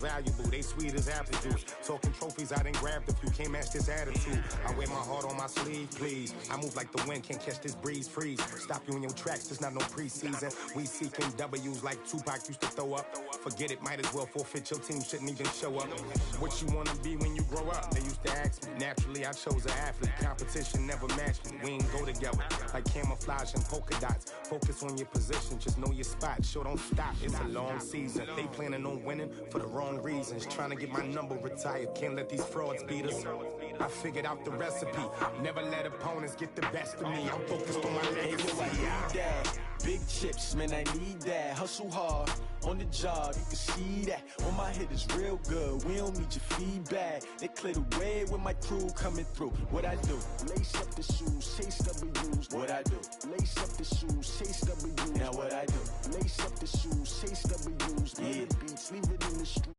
Valuable, they sweet as apple juice. Talking trophies, I done grabbed a few. Can't match this attitude. I wear my heart on my sleeve, please. I move like the wind, can't catch this breeze. Freeze. Stop you in your tracks, there's not no preseason. We seeking W's like Tupac used to throw up. Forget it, might as well forfeit. Your team shouldn't even show up. What you wanna be when you grow up? They used to ask me. Naturally, I chose an athlete. Competition never matched me. We ain't go together like camouflage and polka dots. Focus on your position, just know your spot. Sure, don't stop. It's a long season. They planning on winning for the wrong reasons. Trying to get my number retired. Can't let these frauds beat us. I figured out the recipe. Never let opponents get the best of me. I'm focused on my legacy. Big chips, man, I need that. Hustle hard on the job, you can see that. On my head is real good. We don't need your feedback. They clear the way with my crew coming through. What I do? Lace up the shoes, chase W's. What I do? Lace up the shoes, chase W's. Now what I do? Lace up the shoes, chase W's. Yeah. Beats, leave it in the street.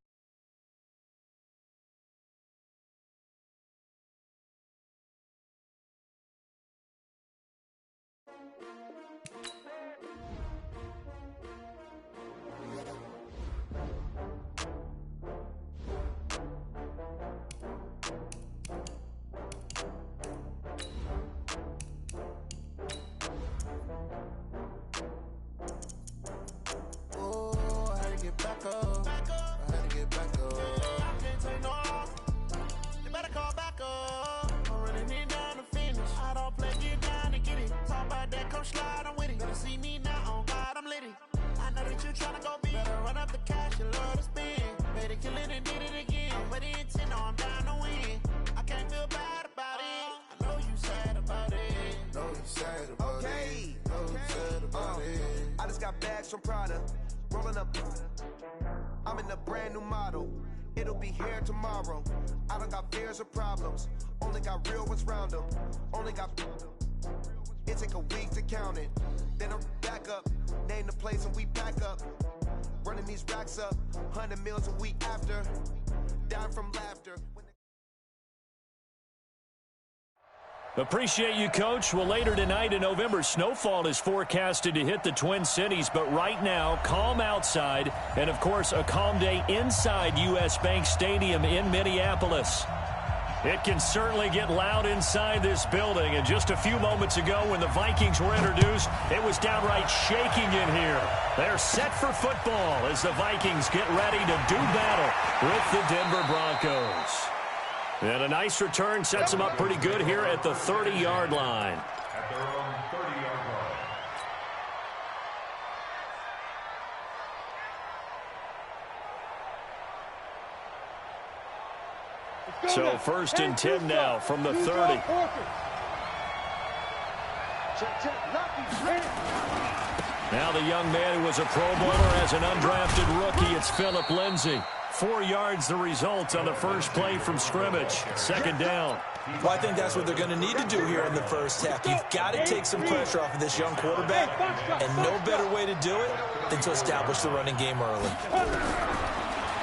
From Prada, rolling up. I'm in a brand new model. It'll be here tomorrow. I don't got fears or problems. Only got real ones round them. Only got. It take a week to count it. Then I'm back up. Name the place and we pack up. Running these racks up. 100 meals a week after. Down from laughter. Appreciate you, Coach. Well, later tonight in November, snowfall is forecasted to hit the Twin Cities, but right now, calm outside, and, of course, a calm day inside U.S. Bank Stadium in Minneapolis. It can certainly get loud inside this building, and just a few moments ago when the Vikings were introduced, it was downright shaking in here. They're set for football as the Vikings get ready to do battle with the Denver Broncos. And a nice return sets them up pretty good here at the 30-yard line. At their own 30-yard line. So first and 10 now from the 30. Now the young man who was a Pro Bowler as an undrafted rookie, it's Phillip Lindsay. 4 yards the result on the first play from scrimmage. Second down. Well, I think that's what they're going to need to do here in the first half. You've got to take some pressure off of this young quarterback, and no better way to do it than to establish the running game early.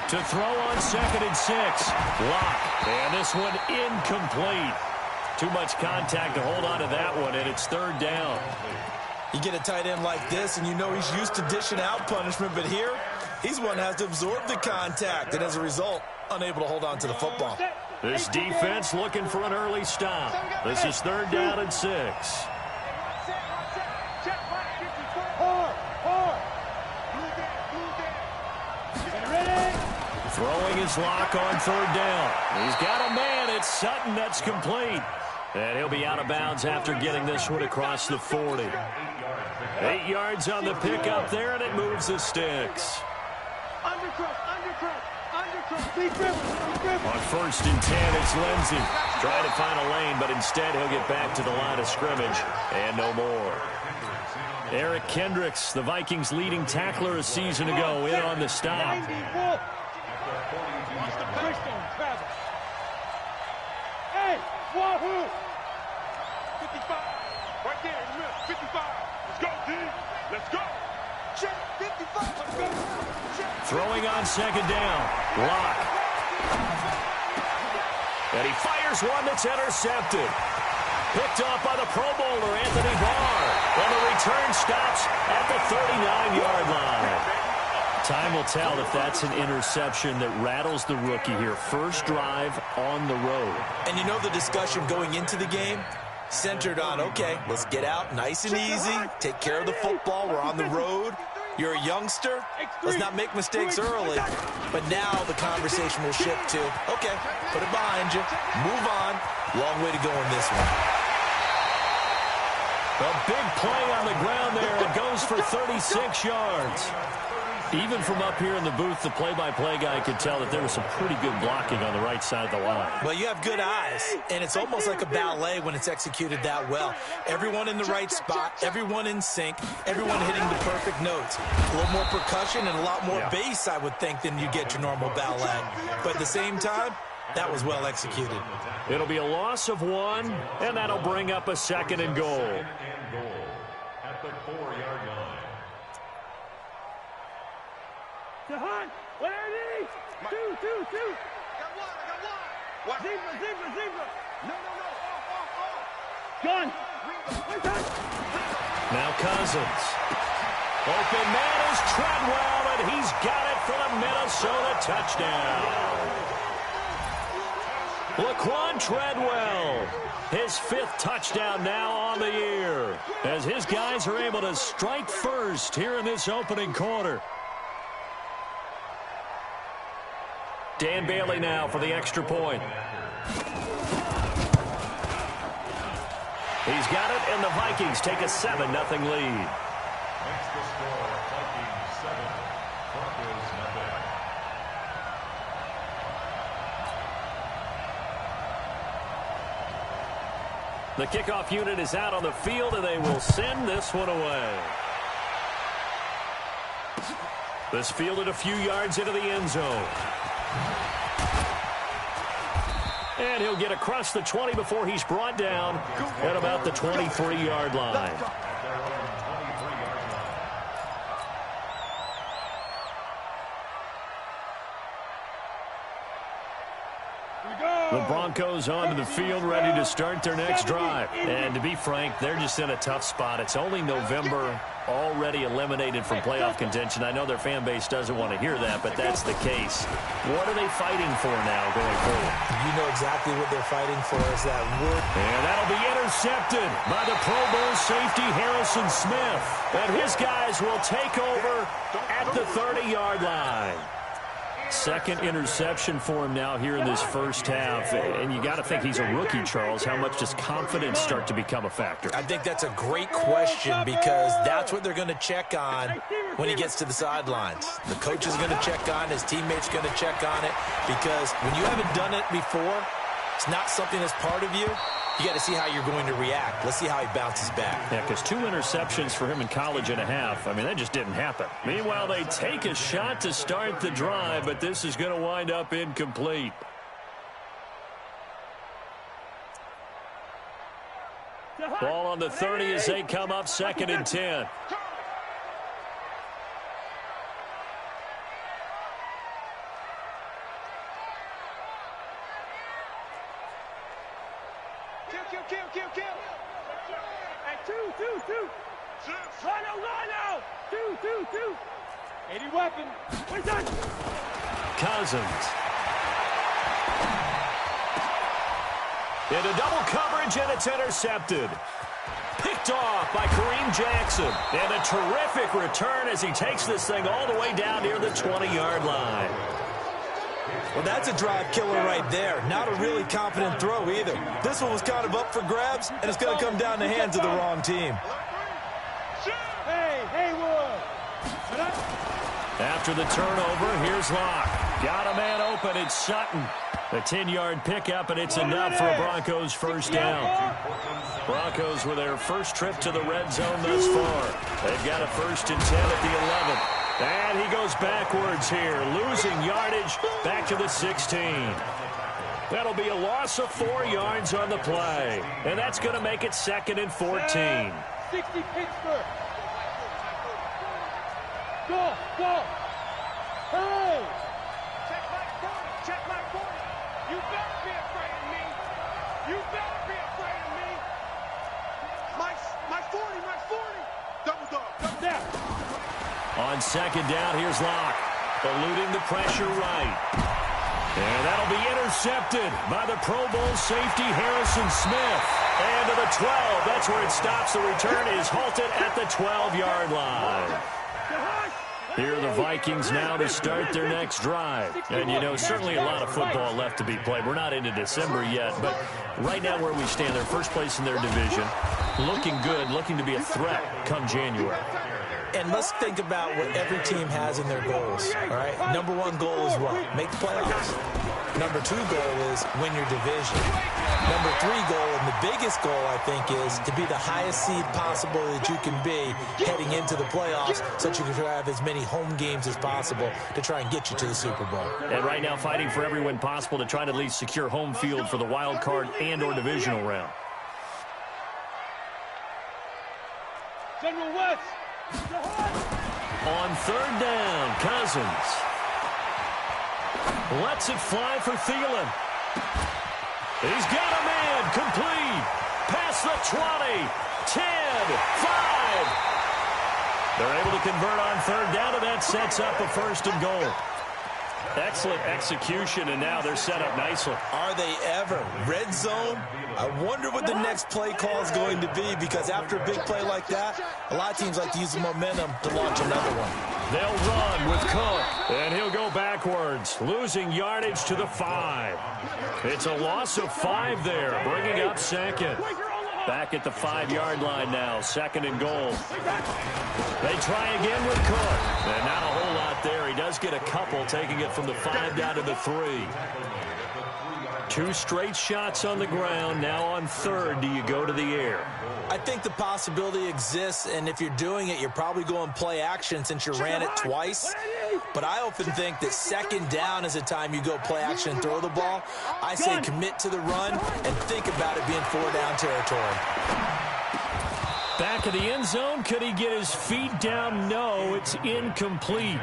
To throw on 2nd and 6. Block. And this one incomplete. Too much contact to hold on to that one, and it's 3rd down. You get a tight end like this, and you know he's used to dishing out punishment, but here, he's one that has to absorb the contact, and as a result, unable to hold on to the football. This defense looking for an early stop. This is 3rd down and 6. Throwing his lock on 3rd down. He's got a man. It's Sutton that's complete. And he'll be out of bounds after getting this one across the 40. 8 yards on the pickup there, and it moves the sticks. On 1st and 10, it's Lindsay. Trying to find a lane, but instead he'll get back to the line of scrimmage. And no more. Eric Kendricks, the Vikings' leading tackler a season ago, in on the stop. Hey, Wahoo! 55. Right there in the middle. 55. Let's go, D. Let's go. Check. 55. Let's go. Check. Throwing on 2nd down. Lock. And he fires one that's intercepted. Picked off by the Pro Bowler, Anthony Barr. And the return stops at the 39-yard line. Time will tell if that's an interception that rattles the rookie here. First drive on the road. And you know the discussion going into the game? Centered on, okay, let's get out nice and easy, take care of the football, we're on the road. You're a youngster, let's not make mistakes early. But now the conversation will shift to, okay, put it behind you, move on. Long way to go in this one. A big play on the ground there. It goes for 36 yards. Even from up here in the booth, the play-by-play guy could tell that there was some pretty good blocking on the right side of the line. Well, you have good eyes, and it's almost like a ballet when it's executed that well. Everyone in the right spot, everyone in sync, everyone hitting the perfect notes. A little more percussion and a lot more bass, I would think, than you get your normal ballet. But at the same time, that was well executed. It'll be a loss of 1, and that'll bring up a 2nd and goal. At the 4-yard line. Jahan, what are these? Two. I got one. What? Zebra. No. Off. Gun. Now Cousins. Open man is Treadwell, and he's got it for the Minnesota touchdown. Laquan Treadwell, his 5th touchdown now on the year, as his guys are able to strike first here in this opening quarter. Dan Bailey now for the extra point. He's got it, and the Vikings take a 7-0 lead. Makes the score Vikings 7, Broncos 0. The kickoff unit is out on the field, and they will send this one away. This fielded a few yards into the end zone. And he'll get across the 20 before he's brought down at about the 23-yard line. The Broncos onto the field, ready to start their next drive. And to be frank, they're just in a tough spot. It's only November, already eliminated from playoff contention. I know their fan base doesn't want to hear that, but that's the case. What are they fighting for now going forward? You know exactly what they're fighting for is that wood. And that'll be intercepted by the Pro Bowl safety Harrison Smith. And his guys will take over at the 30-yard line. 2nd interception for him now here in this first half. And you got to think he's a rookie, Charles. How much does confidence start to become a factor? I think that's a great question because that's what they're going to check on when he gets to the sidelines. The coach is going to check on, his teammates going to check on it, because when you haven't done it before, it's not something that's part of you. You got to see how you're going to react. Let's see how he bounces back. Yeah, because 2 interceptions for him in college and a half. I mean, that just didn't happen. Meanwhile, they take a shot to start the drive, but this is going to wind up incomplete. Ball on the 30 as they come up 2nd and 10. Kill. Hey, two. Rhino. Two. 80 weapon. What's that? Cousins. Into double coverage, and it's intercepted. Picked off by Kareem Jackson. And a terrific return as he takes this thing all the way down near the 20-yard line. Well, that's a drive killer right there. Not a really confident throw either. This one was kind of up for grabs, and it's going to come down the hands of the wrong team. Hey, Haywood. After the turnover, here's Locke. Got a man open. It's Sutton. A 10-yard pickup, and it's enough for a Broncos first down. Broncos with their first trip to the red zone thus far. They've got a 1st and 10 at the 11. And he goes backwards here, losing yardage back to the 16. That'll be a loss of 4 yards on the play. And that's going to make it 2nd and 14. 60 Pittsburgh. Go. Hurry. Check my 40. You better be afraid of me. My 40. Double dog. Down. On second down, here's Locke. Eluding the pressure right. And that'll be intercepted by the Pro Bowl safety Harrison Smith. And to the 12. That's where it stops. The return is halted at the 12-yard line. Here are the Vikings now to start their next drive. And, you know, certainly a lot of football left to be played. We're not into December yet, but right now where we stand, they're first place in their division. Looking good, looking to be a threat come January. And let's think about what every team has in their goals, all right? Number one goal is what? Make the playoffs. Number two goal is win your division. Number three goal, and the biggest goal, I think, is to be the highest seed possible that you can be heading into the playoffs so that you can have as many home games as possible to try and get you to the Super Bowl. And right now fighting for every win possible to try to at least secure home field for the wild card and or divisional round. General West. On third down, Cousins lets it fly for Thielen. He's got a man complete. Past the 20, 10, 5. They're able to convert on third down, and that sets up a first and goal. Excellent execution, and now they're set up nicely. Are they ever? Red zone? I wonder what the next play call is going to be, because after a big play like that, a lot of teams like to use the momentum to launch another one. They'll run with Cook, and he'll go backwards, losing yardage to the 5. It's a loss of 5 there, bringing up second. Back at the 5-yard line now, second and goal. They try again with Cook, and not a whole lot there. He does get a couple, taking it from the 5 down to the 3. 2 straight shots on the ground. Now on third, do you go to the air? I think the possibility exists, and if you're doing it, you're probably going play action since you ran it twice. But I often think that second down is the time you go play action and throw the ball. I say commit to the run and think about it being 4-down territory. Back of the end zone. Could he get his feet down? No, it's incomplete.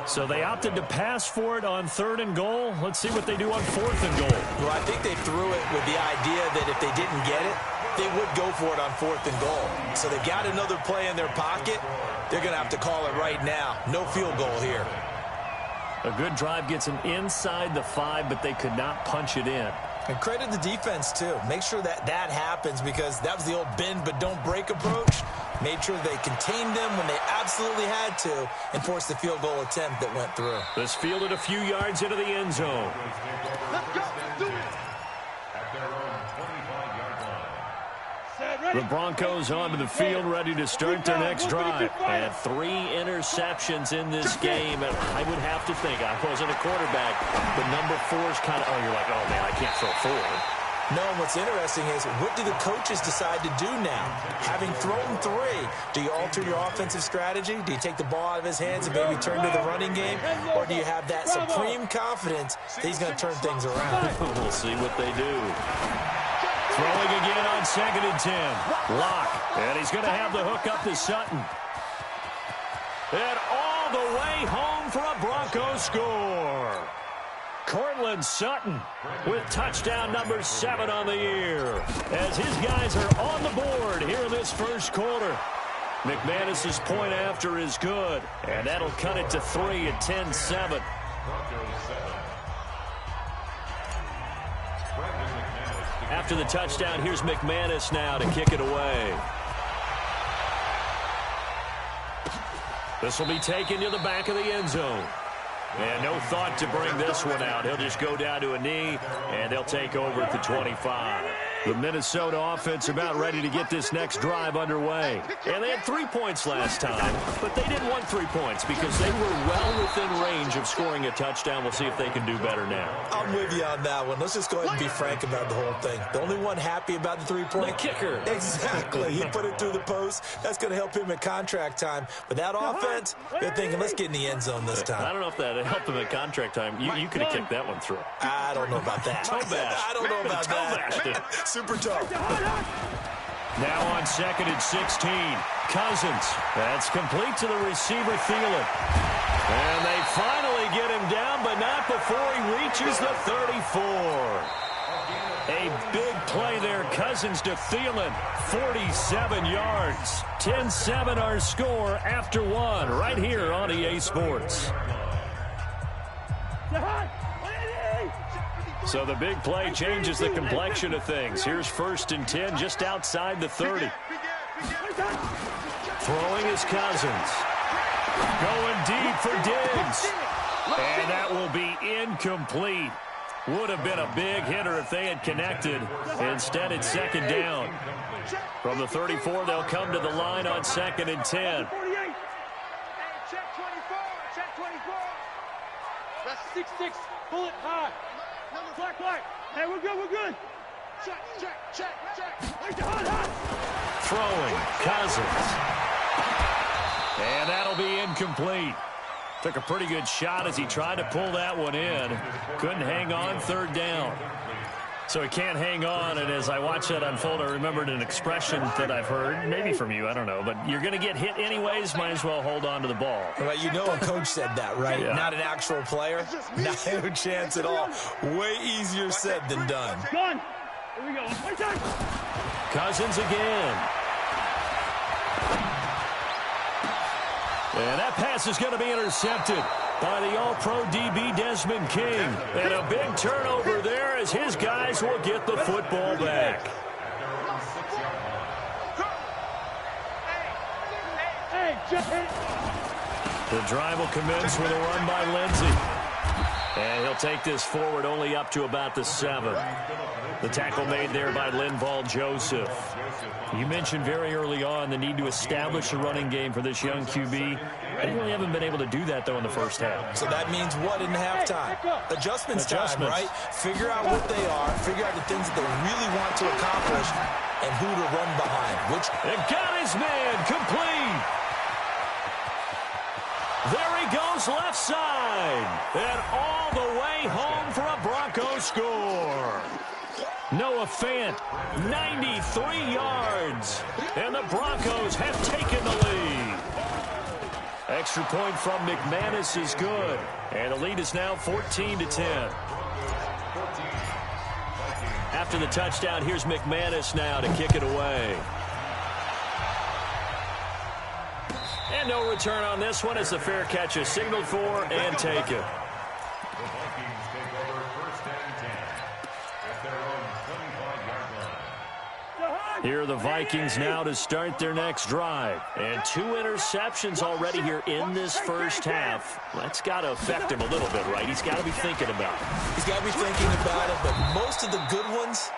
So they opted to pass for it on third and goal. Let's see what they do on fourth and goal. Well, I think they threw it with the idea that if they didn't get it, they would go for it on fourth and goal. So they got another play in their pocket. They're going to have to call it right now. No field goal here. A good drive gets them inside the 5, but they could not punch it in. And credit the defense, too. Make sure that that happens, because that was the old bend but don't break approach. Made sure they contained them when they absolutely had to and forced the field goal attempt that went through. This fielded a few yards into the end zone. Let's go. Do it. The Broncos onto the field, ready to start their next drive. And 3 interceptions in this game. And I would have to think, I wasn't a quarterback, but number 4 is kind of, oh, you're like, oh, man, I can't throw forward. No, and what's interesting is, what do the coaches decide to do now? Having thrown 3, do you alter your offensive strategy? Do you take the ball out of his hands and maybe turn to the running game? Or do you have that supreme confidence that he's going to turn things around? We'll see what they do. Throwing again on second and 10. Locke. And he's going to have the hook up to Sutton. And all the way home for a Broncos score. Cortland Sutton with touchdown number 7 on the year. As his guys are on the board here in this first quarter. McManus's point after is good. And that'll cut it to 3 at 10-7. After the touchdown, here's McManus now to kick it away. This will be taken to the back of the end zone. And no thought to bring this one out. He'll just go down to a knee, and they'll take over at the 25. The Minnesota offense about ready to get this next drive underway. And they had 3 points last time, but they didn't want 3 points because they were well within range of scoring a touchdown. We'll see if they can do better now. I'm with you on that one. Let's just go ahead and be frank about the whole thing. The only one happy about the 3-point. The kicker. Exactly. He put it through the post. That's going to help him at contract time. But that offense, they're thinking, let's get in the end zone this time. I don't know if that helped him at contract time. You could have kicked that one through. I don't know about that. Toe bash. I don't know about that. Super tough. Now on second and 16. Cousins. That's complete to the receiver, Thielen. And they finally get him down, but not before he reaches the 34. A big play there. Cousins to Thielen. 47 yards. 10-7 our score after one right here on EA Sports. So the big play changes the complexion of things. Here's 1st and 10 just outside the 30. Throwing is Cousins. Going deep for Diggs. And that will be incomplete. Would have been a big hitter if they had connected. Instead, it's 2nd down. From the 34, they'll come to the line on 2nd and 10. Check 24. Check 24. That's 6-6. Pull it high. Black light. Hey, we're good. We're good. Check. Throwing, Cousins. And that'll be incomplete. Took a pretty good shot as he tried to pull that one in. Couldn't hang on, 3rd down. So he can't hang on, and as I watched that unfold, I remembered an expression that I've heard, maybe from you, I don't know, but you're going to get hit anyways, might as well hold on to the ball. Well, you know a coach said that, right? Yeah. Not an actual player. No chance at all. Way easier said than done. Gun. Here we go. Cousins again. And that pass is going to be intercepted by the All-Pro DB Desmond King. And a big turnover there as his guys will get the football back. The drive will commence with a run by Lindsey. And he'll take this forward only up to about the 7. The tackle made there by Linval Joseph. You mentioned very early on the need to establish a running game for this young QB. They really haven't been able to do that, though, in the first half. So that means what in halftime? Adjustments time, right? Figure out what they are, figure out the things that they really want to accomplish, and who to run behind. And got his man complete. There he goes left side. And all the way home for a Broncos score. Noah Fant, 93 yards. And the Broncos have taken the lead. Extra point from McManus is good. And the lead is now 14-10. After the touchdown, here's McManus now to kick it away. And no return on this one as the fair catch is signaled for and taken. The Vikings take over 1st and 10 at their own 25-yard line. Here are the Vikings now to start their next drive. And 2 interceptions already here in this first half. That's got to affect him a little bit, right? He's got to be thinking about it. He's got to be thinking about it, but most of the good ones,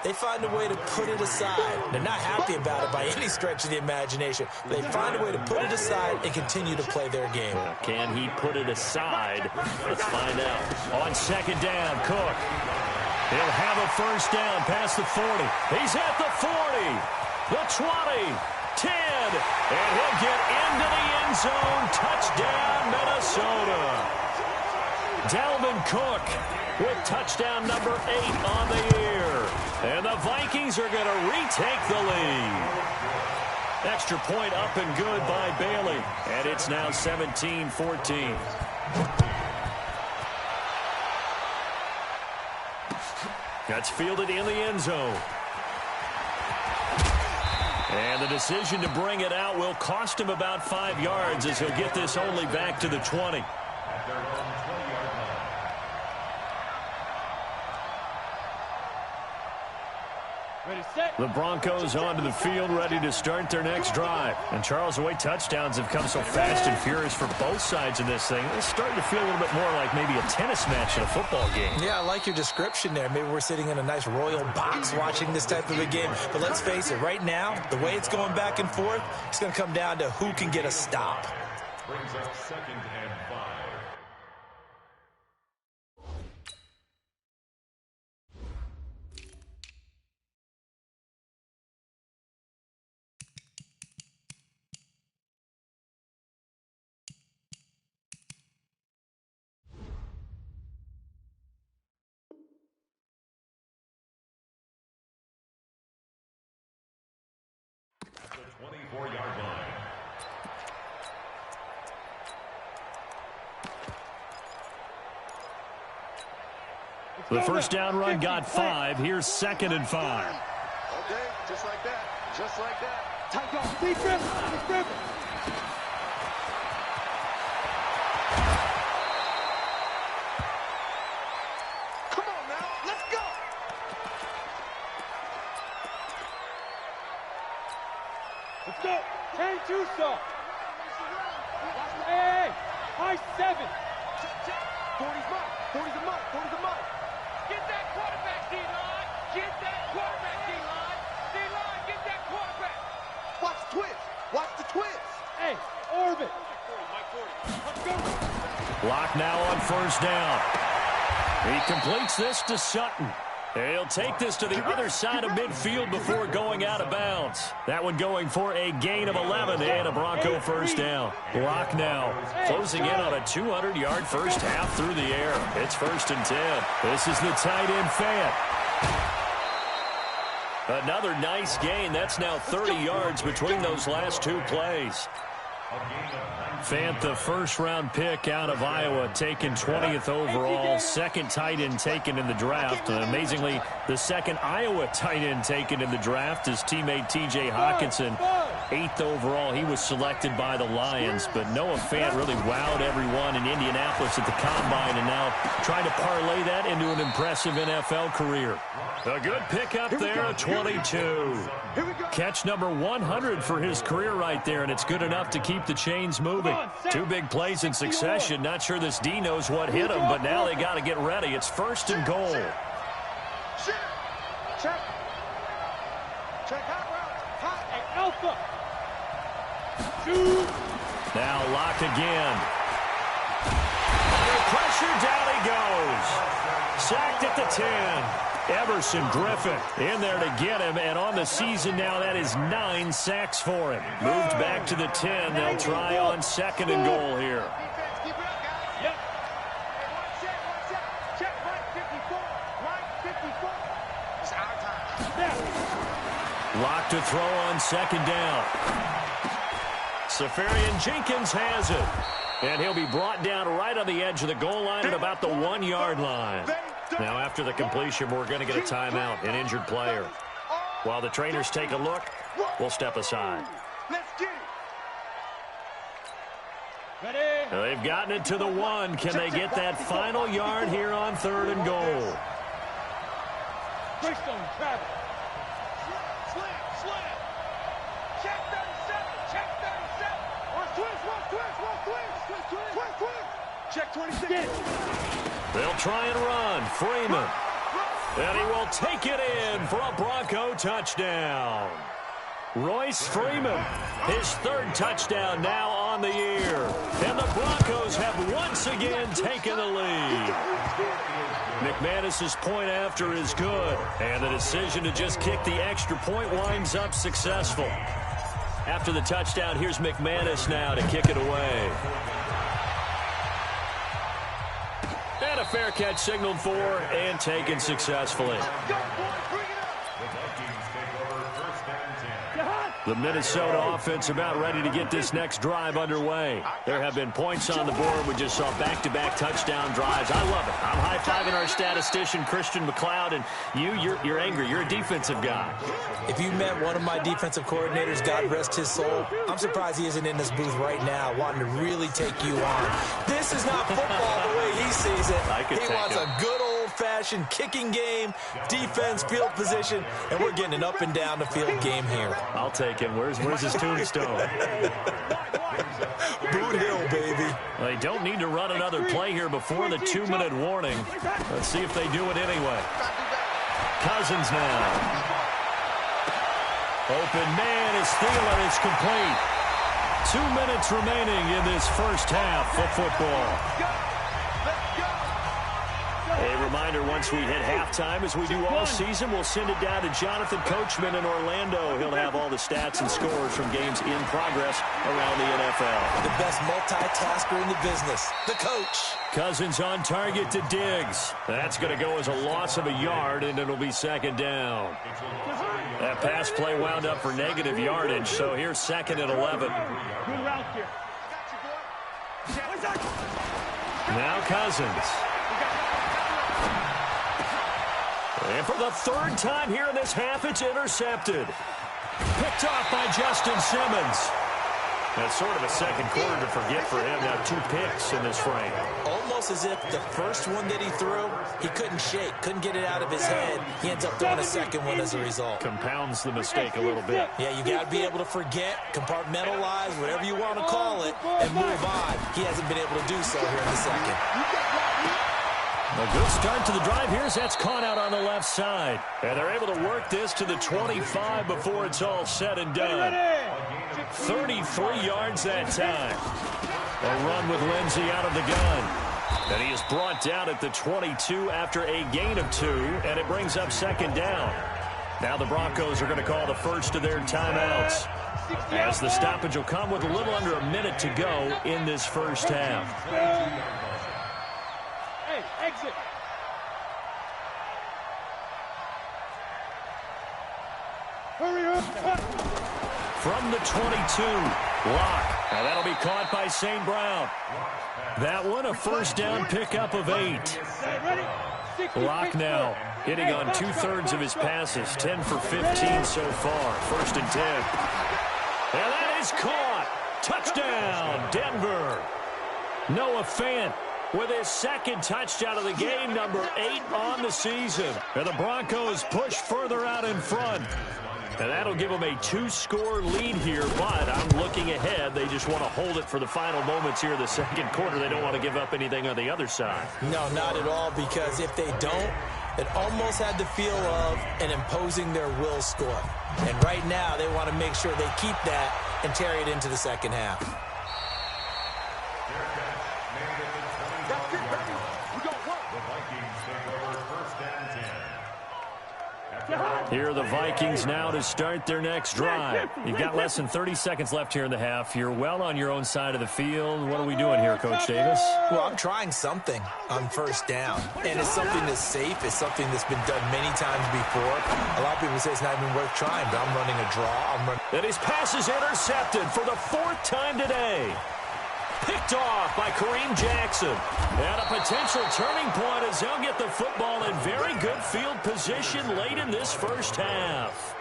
they find a way to put it aside. They're not happy about it by any stretch of the imagination. They find a way to put it aside and continue to play their game. Can he put it aside? Let's find out. On 2nd down, Cook. He'll have a 1st down past the 40. He's at the 40, the 20, 10, and he'll get into the end zone. Touchdown, Minnesota. Dalvin Cook with touchdown number 8 on the year. And the Vikings are going to retake the lead. Extra point up and good by Bailey. And it's now 17-14. That's fielded in the end zone. And the decision to bring it out will cost him about 5 yards as he'll get this only back to the 20. At their own 20-yard line. The Broncos onto the field ready to start their next drive. And Charles, the way touchdowns have come so fast and furious for both sides in this thing, it's starting to feel a little bit more like maybe a tennis match in a football game. Yeah, I like your description there. Maybe we're sitting in a nice royal box watching this type of a game. But let's face it, right now, the way it's going back and forth, it's going to come down to who can get a stop. Brings up 2nd and 5. At the 24-yard line. The first down run got 5. Here's 2nd and 5. Okay, just like that. Just like that. Tight off. Defense. Come on now, let's go. Let's go. 10-2 saw. Hey, high 7. 40's mine. 40's a mine. 40's a mine. Get that quarterback, D-line. Get that quarterback, D-line. D-line, get that quarterback. Watch the twist. Watch the twist. Hey, orbit. Let's go. Lock now on first down. He completes this to Sutton. He'll take this to the other side of midfield before going out of bounds. That one going for a gain of 11 and a Bronco first down. Lock now closing in on a 200-yard first half through the air. It's 1st and 10. This is the tight end Fant. Another nice gain. That's now 30 yards between those last 2 plays. Fant, the first-round pick out of Iowa, taken 20th overall, 2nd tight end taken in the draft. Amazingly, the 2nd Iowa tight end taken in the draft is teammate T.J. Hawkinson. 8th overall, he was selected by the Lions, but Noah Fant really wowed everyone in Indianapolis at the Combine and now trying to parlay that into an impressive NFL career. A good pickup there at 22. Catch number 100 for his career right there, and it's good enough to keep the chains moving. 2 big plays in succession. Not sure this D knows what hit him, but now they got to get ready. It's 1st and goal. Check. Check hot route. Hot. Hey, Alpha. Shoot. Now Lock again. Under pressure, down he goes. Sacked at the 10. Everson Griffin in there to get him, and on the season now, that is 9 sacks for him. Moved back to the 10. They'll try on 2nd and goal here. Defense, keep it up, guys. Yep. Watch out. Check right 54. Right 54. It's our time. Lock to throw on 2nd down. Safarian Jenkins has it. And he'll be brought down right on the edge of the goal line at about the 1-yard line. Now, after the completion, we're going to get a timeout, an injured player. While the trainers take a look, we'll step aside. Let's get it. Ready. Now, they've gotten it to the 1. Can they get that final yard here on 3rd and goal? Greystone, Travis. Slam. Check 37. Check 37. Watch twist. Check 26. They'll try and run. Freeman. And he will take it in for a Bronco touchdown. Royce Freeman, his 3rd touchdown now on the year. And the Broncos have once again taken the lead. McManus's point after is good. And the decision to just kick the extra point winds up successful. After the touchdown, here's McManus now to kick it away. And a fair catch signaled for and taken successfully. The Minnesota offense about ready to get this next drive underway. There have been points on the board. We just saw back-to-back touchdown drives. I love it. I'm high-fiving our statistician, Christian McLeod, and you're angry. You're a defensive guy. If you met one of my defensive coordinators, God rest his soul, I'm surprised he isn't in this booth right now wanting to really take you on. This is not football the way he sees it. He wants a good old-fashioned kicking game, defense, field position, and we're getting an up-and-down-the-field game here. I'll take him. Where's his tombstone? Boot Hill, baby. Well, they don't need to run another play here before the 2-minute warning. Let's see if they do it anyway. Cousins now. Open man is Thielen. It's complete. 2 minutes remaining in this first half of football. A reminder, once we hit halftime, as we do all season, we'll send it down to Jonathan Coachman in Orlando. He'll have all the stats and scores from games in progress around the NFL. The best multitasker in the business, the coach. Cousins on target to Diggs. That's going to go as a loss of a yard, and it'll be 2nd down. That pass play wound up for negative yardage, so here's 2nd and 11. Good route here. Now Cousins. And for the third time here in this half, it's intercepted. Picked off by Justin Simmons. That's sort of a second quarter to forget for him. Now 2 picks in this frame. Almost as if the first one that he threw, he couldn't shake, couldn't get it out of his head. He ends up throwing a second one as a result. Compounds the mistake a little bit. Yeah, you got to be able to forget, compartmentalize, whatever you want to call it, and move on. He hasn't been able to do so here in the second. A good start to the drive here as that's caught out on the left side. And they're able to work this to the 25 before it's all said and done. 33 yards that time. A run with Lindsey out of the gun. And he is brought down at the 22 after a gain of 2, and it brings up second down. Now the Broncos are going to call the first of their timeouts, as the stoppage will come with a little under a minute to go in this first half. Hey, exit. Hurry up. From the 22, Locke. Now that'll be caught by St. Brown. That one, a first down pickup of 8. Locke now hitting on 2/3 of his passes, 10 for 15 so far. First and 10. And that is caught. Touchdown, Denver. Noah Fant with his second touchdown of the game, number 8 on the season. And the Broncos push further out in front. And that'll give them a 2-score lead here, but I'm looking ahead. They just want to hold it for the final moments here in the second quarter. They don't want to give up anything on the other side. No, not at all, because if they don't, it almost had the feel of an imposing their will score. And right now, they want to make sure they keep that and carry it into the second half. That's it, baby. We got work. The Vikings take over first and 10. Here are the Vikings now to start their next drive. You've got less than 30 seconds left here in the half. You're well on your own side of the field. What are we doing here, Coach Davis? Well, I'm trying something on first down. And it's something that's safe. It's something that's been done many times before. A lot of people say it's not even worth trying, but I'm running a draw. And his pass is intercepted for the 4th time today. Picked off by Kareem Jackson. And a potential turning point as they'll get the football in very good field position late in this first half.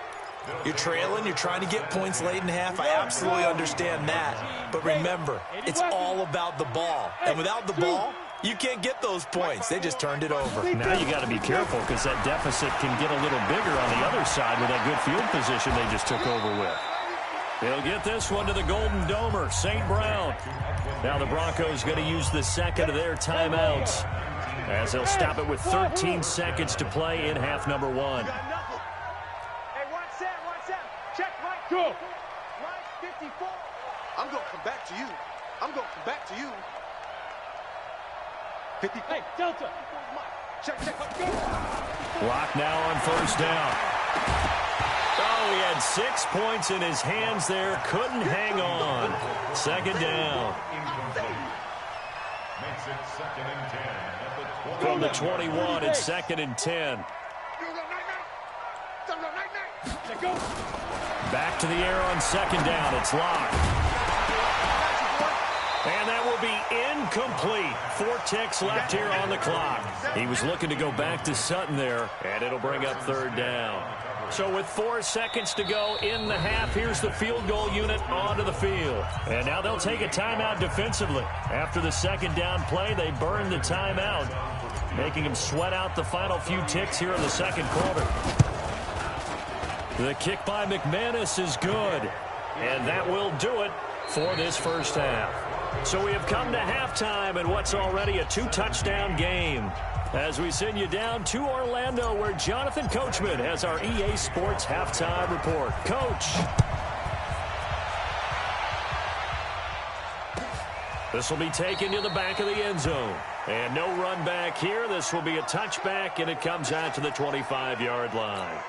You're trailing. You're trying to get points late in half. I absolutely understand that. But remember, it's all about the ball. And without the ball, you can't get those points. They just turned it over. Now you got to be careful because that deficit can get a little bigger on the other side with that good field position they just took over with. They'll get this one to the Golden Domer, St. Brown. Now the Broncos going to use the second of their timeouts as they'll stop it with 13 seconds to play in half number 1. Hey, watch that. Check right. Go. Right 54. I'm going to come back to you. 50. Hey, Delta. Check. Locke now on first down. Oh, he had 6 points in his hands there. Couldn't hang on. Second down. Makes it second and 10 at the 20. From the 21, it's second and 10. Back to the air on second down. It's Locke. And that will be incomplete. 4 ticks left here on the clock. He was looking to go back to Sutton there, and it'll bring up third down. So with 4 seconds to go in the half, here's the field goal unit onto the field. And now they'll take a timeout defensively. After the second down play, they burn the timeout, making them sweat out the final few ticks here in the second quarter. The kick by McManus is good, and that will do it for this first half. So we have come to halftime in what's already a 2-touchdown game, as we send you down to Orlando, where Jonathan Coachman has our EA Sports halftime report. Coach. This will be taken to the back of the end zone. And no run back here. This will be a touchback, and it comes out to the 25-yard line.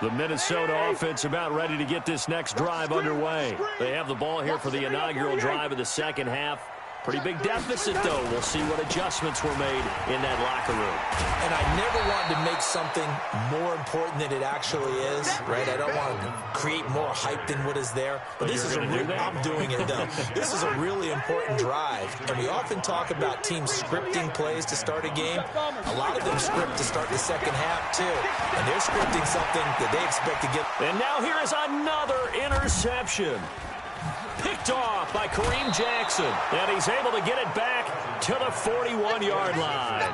The Minnesota offense about ready to get this next drive underway. They have the ball here for the inaugural drive of the second half. Pretty big deficit, though. We'll see what adjustments were made in that locker room. And I never wanted to make something more important than it actually is, right? I don't want to create more hype than what is there. But this is I'm doing it, though. This is a really important drive. And we often talk about teams scripting plays to start a game. A lot of them script to start the second half, too. And they're scripting something that they expect to get. And now here is another interception. Picked off by Kareem Jackson. And he's able to get it back to the 41-yard line.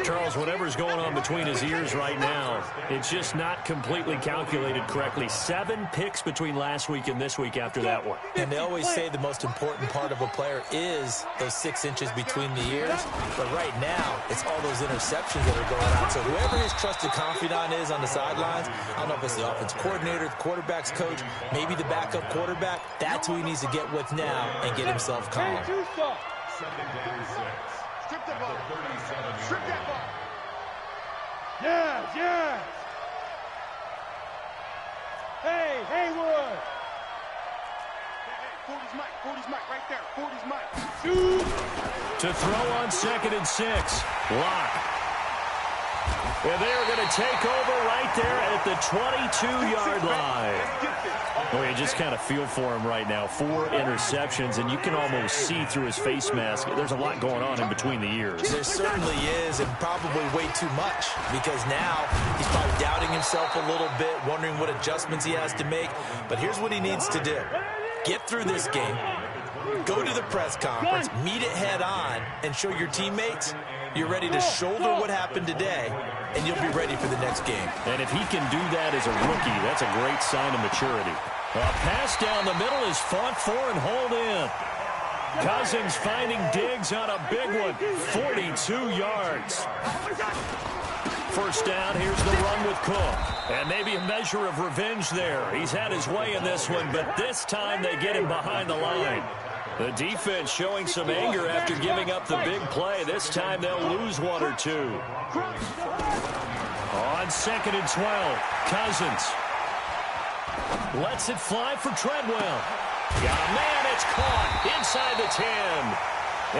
Charles, whatever's going on between his ears right now, it's just not completely calculated correctly. 7 picks between last week and this week after that one. And they always say the most important part of a player is those 6 inches between the ears. But right now, it's all those interceptions that are going on. So whoever his trusted confidant is on the sidelines, I don't know if it's the offense coordinator, the quarterback's coach, maybe the backup quarterback, that's who he needs to get with now and get himself calm. Strip the ball. Strip that ball. Yes, yes. Hey, Haywood. Hey, 40's Mike. 40's Mike right there. 40's Mike. Shoot. To throw on 2nd and 6. Lock. And they're going to take over right there at the 22-yard line. Oh, you just kind of feel for him right now. 4 interceptions, and you can almost see through his face mask. There's a lot going on in between the ears. There certainly is, and probably way too much, because now he's probably doubting himself a little bit, wondering what adjustments he has to make. But here's what he needs to do. Get through this game, go to the press conference, meet it head on, and show your teammates you're ready to shoulder what happened today, and you'll be ready for the next game. And if he can do that as a rookie, that's a great sign of maturity. A pass down the middle is fought for and hauled in. Cousins finding Diggs on a big one, 42 yards. First down, here's the run with Cook. And maybe a measure of revenge there. He's had his way in this one, but this time they get him behind the line. The defense showing some anger after giving up the big play. This time they'll lose 1 or 2. On 2nd and 12, Cousins lets it fly for Treadwell. Got a man, it's caught inside the 10.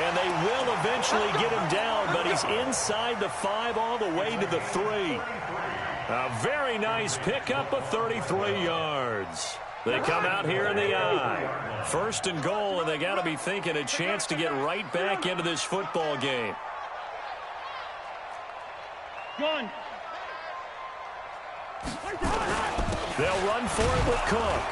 And they will eventually get him down, but he's inside the 5 all the way to the 3. A very nice pickup of 33 yards. They come out here in the I. 1st and goal, and they got to be thinking a chance to get right back into this football game. Gun. They'll run for it with Cook.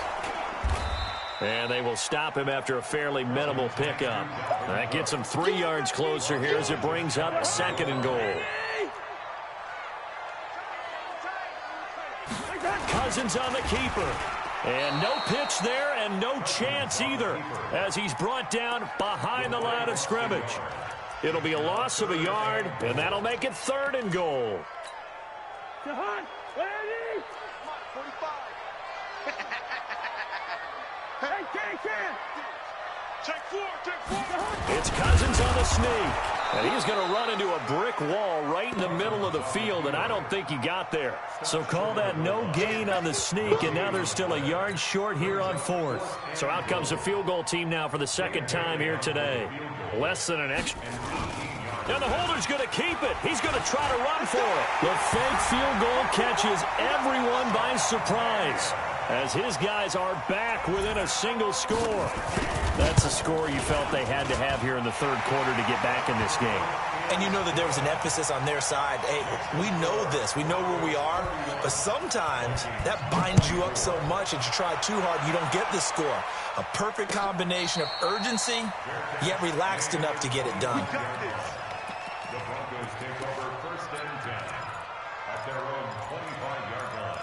And they will stop him after a fairly minimal pickup. That gets him 3 yards closer here as it brings up 2nd and goal. Cousins on the keeper. And no pitch there and no chance either as he's brought down behind the line of scrimmage. It'll be a loss of a yard, and that'll make it 3rd and goal. Ready? 45. Hey, can. Take 4. It's Cousins on the sneak. And he's going to run into a brick wall right in the middle of the field, and I don't think he got there. So call that no gain on the sneak, and now they're still a yard short here on 4th. So out comes the field goal team now for the 2nd time here today. Less than an extra. And the holder's going to keep it. He's going to try to run for it. The fake field goal catches everyone by surprise as his guys are back within a single score. That's a score you felt they had to have here in the 3rd quarter to get back in this game. And you know that there was an emphasis on their side. Hey, we know this. We know where we are. But sometimes that binds you up so much that you try too hard and you don't get the score. A perfect combination of urgency, yet relaxed enough to get it done. The Broncos take over 1st and 10 at their own 25-yard line.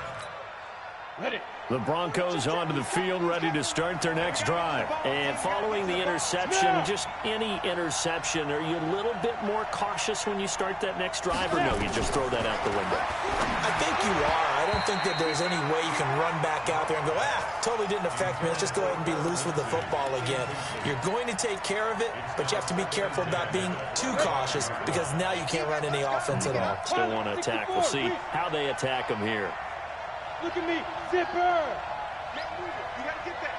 Ready. The Broncos onto the field, ready to start their next drive. And following the interception, just any interception, are you a little bit more cautious when you start that next drive, or no, you just throw that out the window? I think you are. I don't think that there's any way you can run back out there and go, totally didn't affect me. Let's just go ahead and be loose with the football again. You're going to take care of it, but you have to be careful about being too cautious because now you can't run any offense at all. Still want to attack. We'll see how they attack him here. Look at me. Zipper. You got to get that.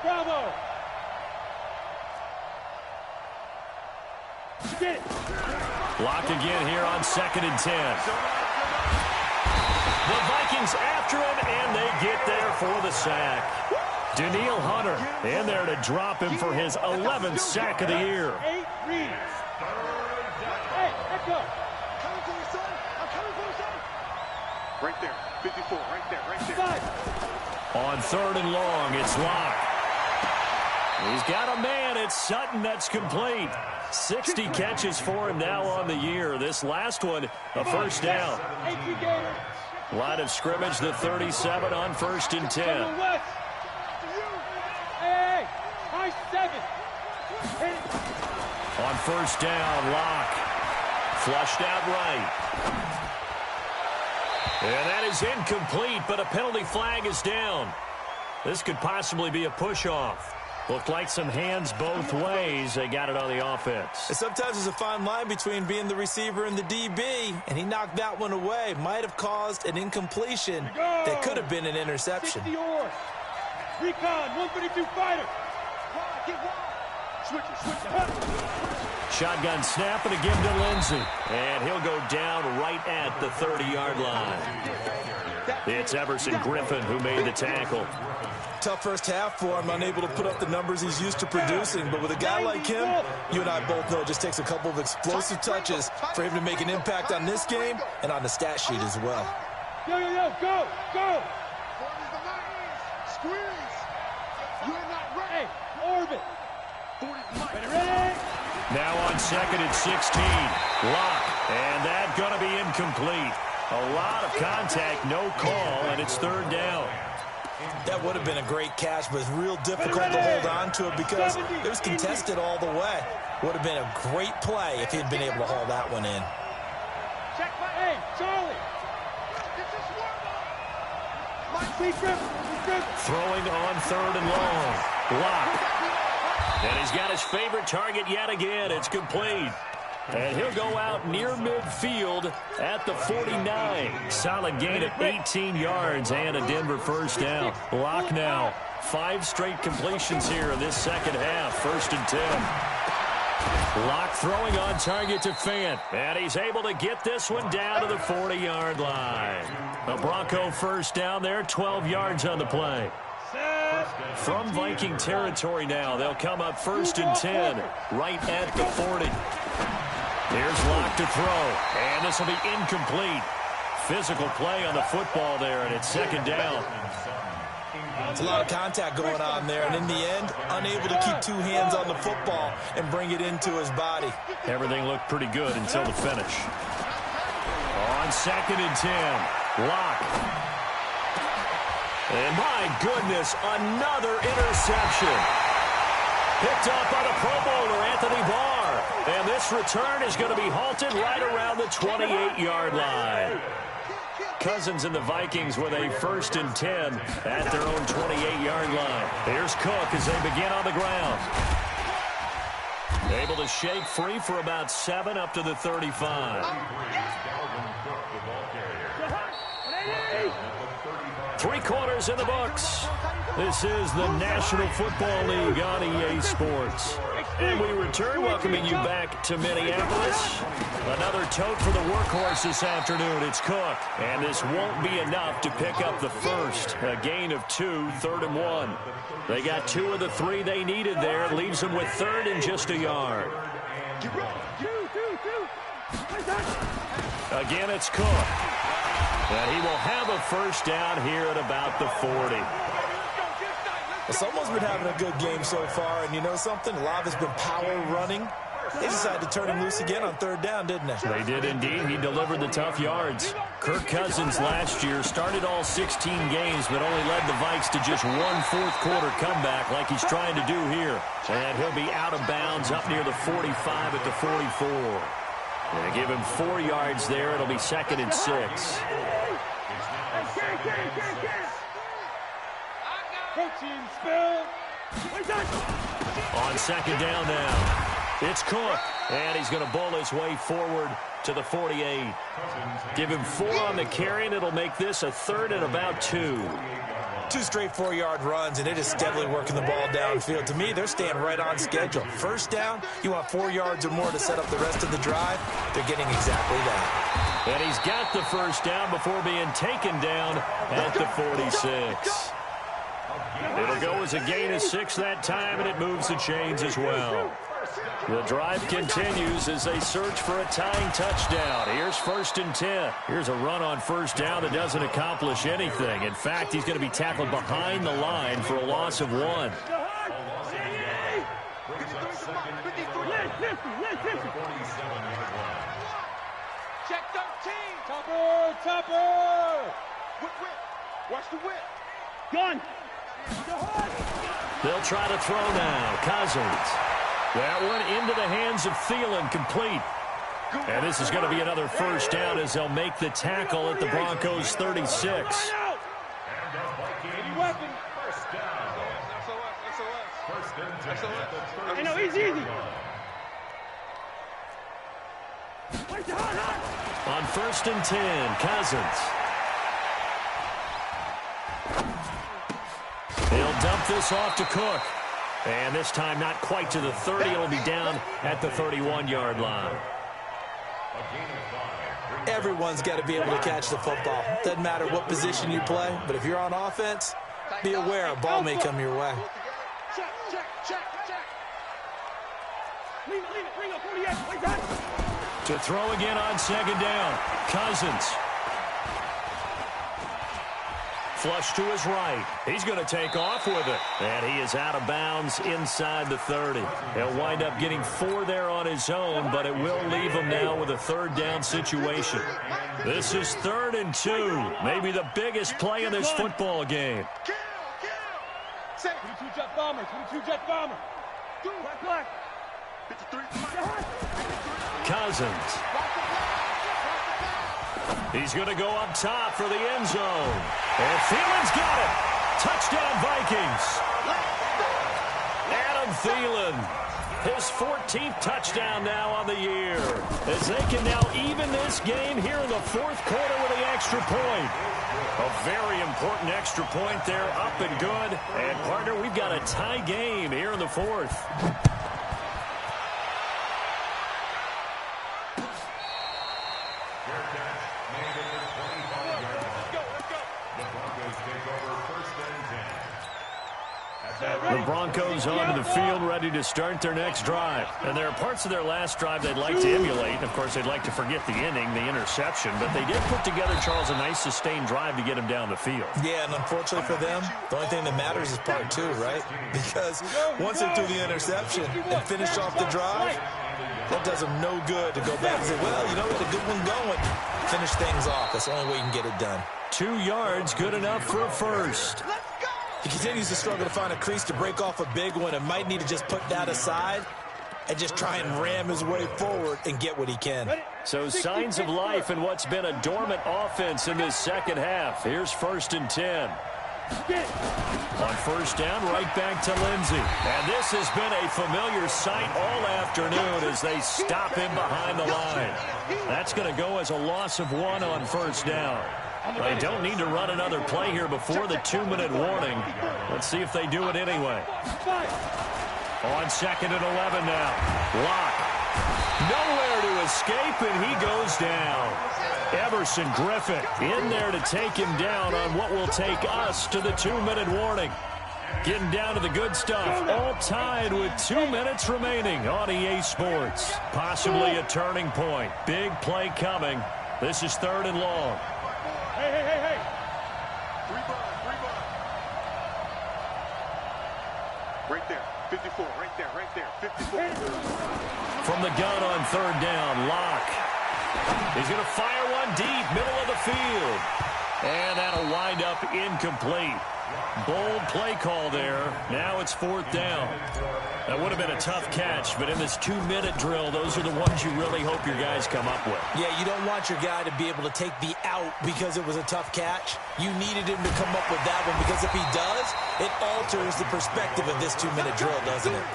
Bravo. Blocked again here on 2nd and 10. The Vikings after him, and they get there for the sack. Daniil Hunter in there to drop him for his 11th sack of the year. Hey, let's go. Coming for you, son. I'm coming for you, son. Right there. 54. Right there. Right there. 5. On 3rd and long, it's Locke. He's got a man. It's Sutton. That's complete. 60 catches for him now on the year. This last one, a first down. Line of scrimmage, the 37 on 1st and 10. Hey, high 7. On 1st down, Locke. Flushed out right. And that is incomplete, but a penalty flag is down. This could possibly be a push-off. Looked like some hands both ways. They got it on the offense. And sometimes there's a fine line between being the receiver and the DB, and he knocked that one away. Might have caused an incompletion that could have been an interception. 60 or recon, 132 fighter. Switch it. Shotgun snap and again to Lindsey. And he'll go down right at the 30-yard line. It's Everson Griffin who made the tackle. Tough first half for him, unable to put up the numbers he's used to producing. But with a guy like him, you and I both know it just takes a couple of explosive touches for him to make an impact on this game and on the stat sheet as well. Yo, go! Squeeze. You're not ready. Hey, orbit. Ready? Now on 2nd and 16. Locke. And that's going to be incomplete. A lot of contact, no call, and it's 3rd down. That would have been a great catch, but it's real difficult to hold on to it because it was contested all the way. Would have been a great play if he'd been able to haul that one in. Hey, Charlie. Throwing on 3rd and long. Locke. And he's got his favorite target yet again. It's complete. And he'll go out near midfield at the 49. Solid gain of 18 yards and a Denver first down. Locke now. 5 straight completions here in this second half. 1st and 10. Locke throwing on target to Fant. And he's able to get this one down to the 40-yard line. A Bronco first down there, 12 yards on the play. From Viking territory now, they'll come up 1st and 10, right at the 40. Here's Locke to throw, and this will be incomplete. Physical play on the football there, and it's 2nd down. It's a lot of contact going on there, and in the end, unable to keep 2 hands on the football and bring it into his body. Everything looked pretty good until the finish. On 2nd and 10, Locke. And my goodness, another interception. Picked up by the Pro Bowler, Anthony Barr. And this return is going to be halted right around the 28-yard line. Cousins and the Vikings with a 1st and 10 at their own 28-yard line. Here's Cook as they begin on the ground. Able to shake free for about 7 up to the 35. 3 quarters in the books. This is the National Football League on EA Sports. And we return, welcoming you back to Minneapolis. Another tote for the workhorse this afternoon. It's Cook. And this won't be enough to pick up the first. A gain of 2, 3rd and 1. They got 2 of the 3 they needed there. Leaves them with 3rd and just a yard. Again, it's Cook. And he will have a first down here at about the 40. Well, someone's been having a good game so far, and you know something? A lot of it's been power running. They decided to turn him loose again on 3rd down, didn't they? They did indeed. He delivered the tough yards. Kirk Cousins last year started all 16 games, but only led the Vikes to just 1 4th-quarter comeback like he's trying to do here. And he'll be out of bounds up near the 45 at the 44. They give him 4 yards there. It'll be 2nd and 6. On 2nd down now. It's Cook, and he's going to bowl his way forward to the 48. Give him 4 on the carry, and it'll make this a 3rd and about 2. 2 straight 4-yard runs, and they're just steadily working the ball downfield. To me, they're staying right on schedule. First down, you want 4 yards or more to set up the rest of the drive. They're getting exactly that. And he's got the first down before being taken down at the 46. It'll go as a gain of 6 that time, and it moves the chains as well. The drive continues as they search for a tying touchdown. Here's 1st and 10. Here's a run on first down that doesn't accomplish anything. In fact, he's going to be tackled behind the line for a loss of 1. Check 13. Topper! Whip. Watch the whip. Gun! They'll try to throw now. Cousins. That one into the hands of Thielen, complete. And this is going to be another first down as they'll make the tackle at the Broncos' 36. I know, easy. On 1st and 10, Cousins. He'll dump this off to Cook. And this time not quite to the 30. It'll be down at the 31-yard line. Everyone's got to be able to catch the football. Doesn't matter what position you play, but if you're on offense, be aware a ball may come your way. Check. Leave it, bring up 48, like that. To throw again on 2nd down. Cousins. Flush to his right. He's going to take off with it. And he is out of bounds inside the 30. He'll wind up getting 4 there on his own, but it will leave him now with a 3rd down situation. This is 3rd and 2. Maybe the biggest play in this football game. Kill! 22 jet bomber. Black. 53. Cousins. He's going to go up top for the end zone. And Thielen's got it. Touchdown, Vikings. Adam Thielen. His 14th touchdown now on the year. As they can now even this game here in the 4th quarter with the extra point. A very important extra point there, up and good. And, partner, we've got a tie game here in the 4th. The Broncos onto the field, ready to start their next drive. And there are parts of their last drive they'd like to emulate. And of course, they'd like to forget the inning, the interception. But they did put together, Charles, a nice sustained drive to get him down the field. Yeah, and unfortunately for them, the only thing that matters is part 2, right? Because once they threw the interception and finished off the drive, that does them no good to go back and say, well, you know, we had a good one going. Finish things off. That's the only way you can get it done. 2 yards, good enough for a first. He continues to struggle to find a crease to break off a big one and might need to just put that aside and just try and ram his way forward and get what he can. So signs of life in what's been a dormant offense in this second half. Here's 1st and 10. On first down, right back to Lindsey. And this has been a familiar sight all afternoon as they stop him behind the line. That's going to go as a loss of 1 on first down. They don't need to run another play here before the 2-minute warning. Let's see if they do it anyway. On 2nd and 11 now. Locke. Nowhere to escape, and he goes down. Everson Griffin in there to take him down on what will take us to the 2-minute warning. Getting down to the good stuff. All tied with 2 minutes remaining on EA Sports. Possibly a turning point. Big play coming. This is 3rd and long. Hey. 3 bud. Right there. 54. Right there. 54. From the gun on 3rd down, Locke. He's going to fire one deep, middle of the field. And that'll wind up incomplete. Bold play call there. Now it's 4th down. That would have been a tough catch, but in this 2-minute drill, those are the ones you really hope your guys come up with. Yeah, you don't want your guy to be able to take the out because it was a tough catch. You needed him to come up with that one because if he does, it alters the perspective of this 2-minute drill, doesn't it?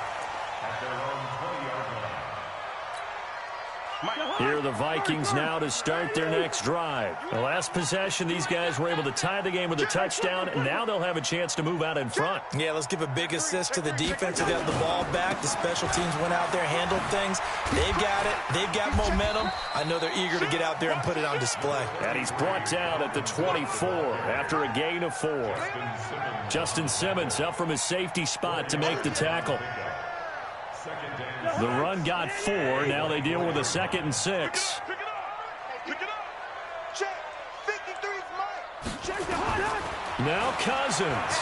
Here are the Vikings now to start their next drive. The last possession, these guys were able to tie the game with a touchdown, and now they'll have a chance to move out in front. Yeah, let's give a big assist to the defense who got the ball back. The special teams went out there, handled things. They've got it. They've got momentum. I know they're eager to get out there and put it on display. And he's brought down at the 24 after a gain of 4. Justin Simmons up from his safety spot to make the tackle. The run got 4. Now they deal with a 2nd and 6. Pick it up. Pick it up. Check. 53's Mike. Check the hot. Now Cousins.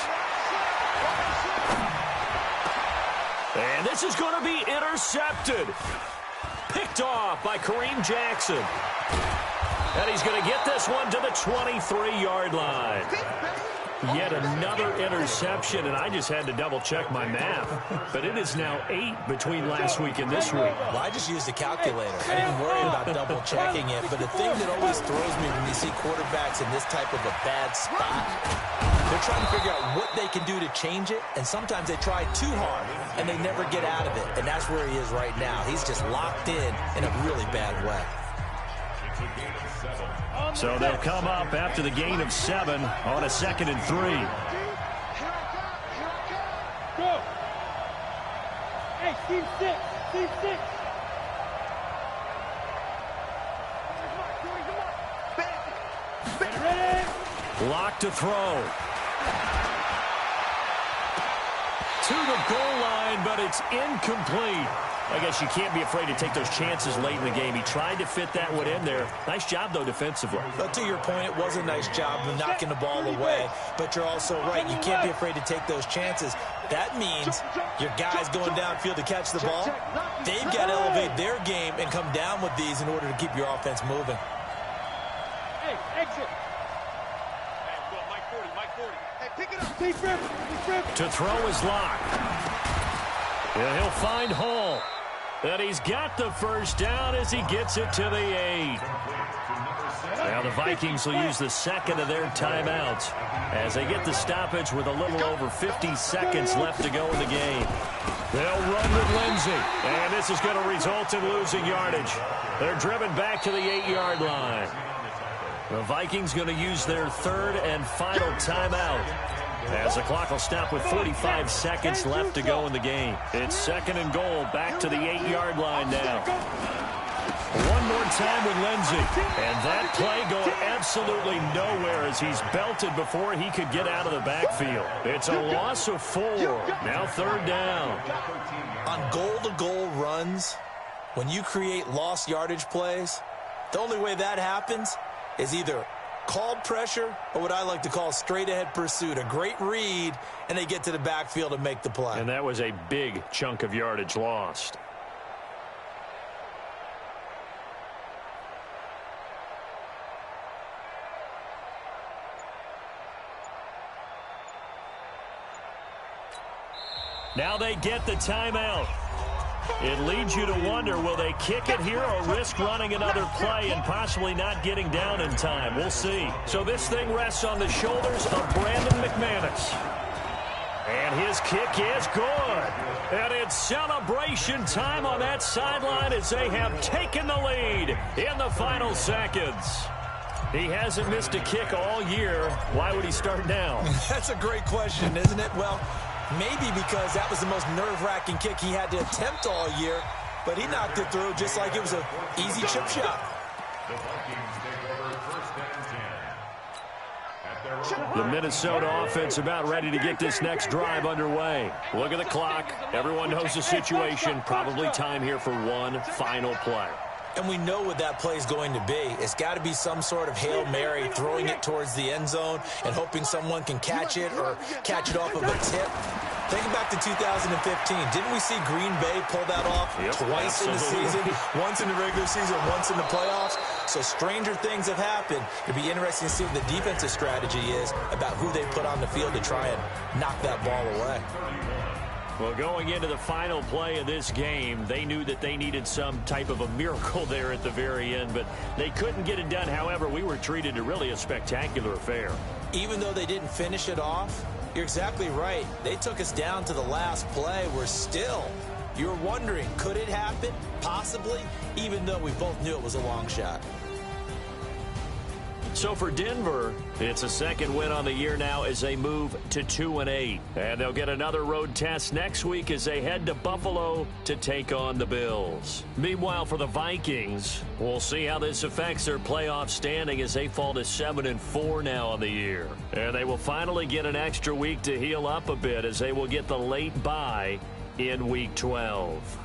And this is going to be intercepted. Picked off by Kareem Jackson. And he's going to get this one to the 23-yard line. Yet another interception, and I just had to double-check my math. But it is now 8 between last week and this week. Well, I just used a calculator. I didn't worry about double-checking it. But the thing that always throws me when you see quarterbacks in this type of a bad spot, they're trying to figure out what they can do to change it, and sometimes they try too hard, and they never get out of it. And that's where he is right now. He's just locked in a really bad way. So they'll come up after the gain of 7 on a 2nd and 3. Go. Hey, team 6. Team 6. Ready? Lock to throw. To the goal line, but it's incomplete. I guess you can't be afraid to take those chances late in the game. He tried to fit that one in there. Nice job, though, defensively. But to your point, it was a nice job of knocking the ball away. But you're also right. You can't be afraid to take those chances. That means your guys going downfield to catch the ball, they've got to elevate their game and come down with these in order to keep your offense moving. Hey, exit. Hey, Mike 40, Mike 40. Hey, pick it up. To throw is locked. Yeah, he'll find Hall. And he's got the first down as he gets it to the 8. Now the Vikings will use the 2nd of their timeouts as they get the stoppage with a little over 50 seconds left to go in the game. They'll run with Lindsey, and this is going to result in losing yardage. They're driven back to the 8-yard line. The Vikings going to use their 3rd and final timeout as the clock will stop with 45 seconds left to go in the game. It's 2nd and goal, back to the 8-yard line now. One more time with Lindsey. And that play going absolutely nowhere as he's belted before he could get out of the backfield. It's a loss of 4. Now 3rd down. On goal-to-goal runs, when you create lost yardage plays, the only way that happens is either called pressure or what I like to call straight-ahead pursuit. A great read, and they get to the backfield and make the play. And that was a big chunk of yardage lost. Now they get the timeout. It leads you to wonder, will they kick it here or risk running another play and possibly not getting down in time? We'll see. So this thing rests on the shoulders of Brandon McManus. And his kick is good. And it's celebration time on that sideline as they have taken the lead in the final seconds. He hasn't missed a kick all year. Why would he start now? That's a great question, isn't it? Well, maybe because that was the most nerve-wracking kick he had to attempt all year, but he knocked it through just like it was an easy chip shot. The Vikings take over 1st and 10. At their own The Minnesota offense about ready to get this next drive underway. Look at the clock. Everyone knows the situation. Probably time here for one final play. And we know what that play is going to be. It's got to be some sort of Hail Mary, throwing it towards the end zone and hoping someone can catch it or catch it off of a tip. Think back to 2015. Didn't we see Green Bay pull that off twice in the season? Once in the regular season, once in the playoffs. So stranger things have happened. It'll be interesting to see what the defensive strategy is about who they put on the field to try and knock that ball away. Well, going into the final play of this game, they knew that they needed some type of a miracle there at the very end, but they couldn't get it done. However, we were treated to really a spectacular affair. Even though they didn't finish it off, you're exactly right. They took us down to the last play. We're still You're wondering, could it happen? Possibly, even though we both knew it was a long shot. So for Denver, it's a second win on the year now as they move to 2-8. And they'll get another road test next week as they head to Buffalo to take on the Bills. Meanwhile, for the Vikings, we'll see how this affects their playoff standing as they fall to 7-4 now on the year. And they will finally get an extra week to heal up a bit as they will get the late bye in Week 12.